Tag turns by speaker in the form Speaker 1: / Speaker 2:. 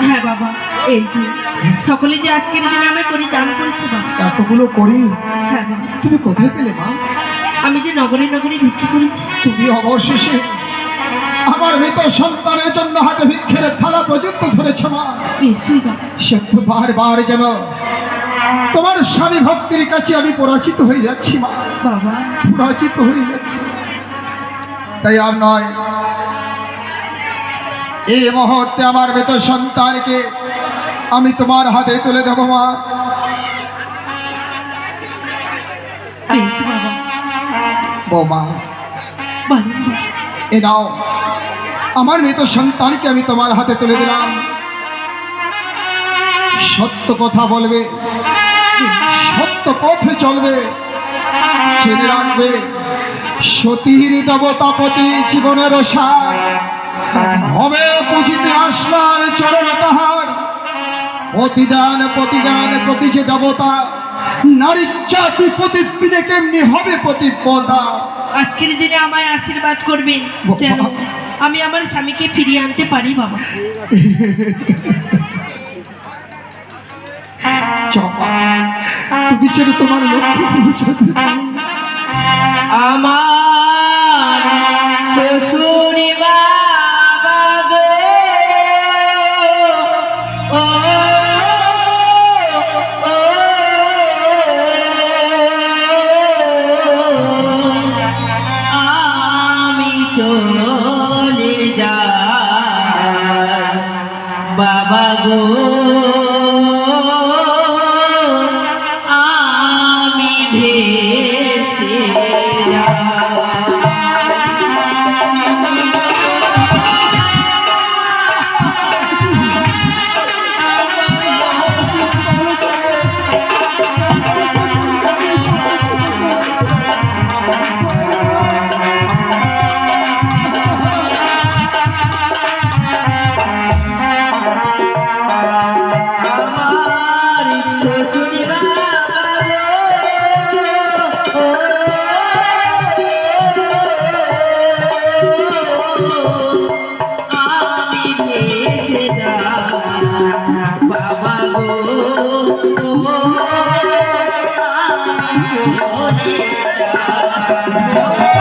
Speaker 1: হ্যাঁ বাবা, এই যে সকলে যে আজকের দিনে আমায় করি দান করেছে বাবা।
Speaker 2: এতগুলো করি
Speaker 1: হ্যাঁ বাবা।
Speaker 2: তুমি কোথায় পেলে মা?
Speaker 1: আমি যে নগরে নগরে বিক্রি করেছি।
Speaker 2: তুমি অবশেষে আমার মৃত সন্তানের জন্য হাতে ভিক্ষের থালা পর্যন্ত ধরেছ মা।
Speaker 1: নিশ্চয়ই বাবা।
Speaker 2: সত্য বারবার যেন তোমার স্বামী ভক্তির কাছে আমি পরাজিত হয়ে যাচ্ছি মা,
Speaker 1: বাবা
Speaker 2: পরাজিত হয়ে যাচ্ছি। তাই আর নয়, এই মুহূর্তে আমার মৃত সন্তানকে আমি তোমার হাতে তুলে দেবো মা।
Speaker 1: বেশ বাবা।
Speaker 2: বৌমা,
Speaker 1: বলেন বাবা।
Speaker 2: এ নাও, আমার মৃত সন্তানকে আমি তোমার হাতে তুলে দিলাম। সত্য কথা বলবে, সত্য পথে চলবে, জেনে রাখবে সতীর দেবতাপতি জীবনের সার হবে। পুজিতে আসলাম চরণ তাহার, প্রতিদান প্রতিদান প্রতি যে দেবতা, নারীর চাকরি প্রতিপীড়ে কেমনি হবে প্রতিপদা।
Speaker 1: আজকের দিনে আমায় আশীর্বাদ করবেন যেন আমি আমার স্বামীকে ফিরিয়ে আনতে পারি বাবা।
Speaker 2: তুমি যেন তোমার লক্ষ্যে পৌঁছাতে পারো।
Speaker 1: আমার শ্বশুরি বাবা গো, ও, ও, আমি চলে যাই বাবা গো, আমি ভেসে যাই। বাবা গো, আমি চলে যাই।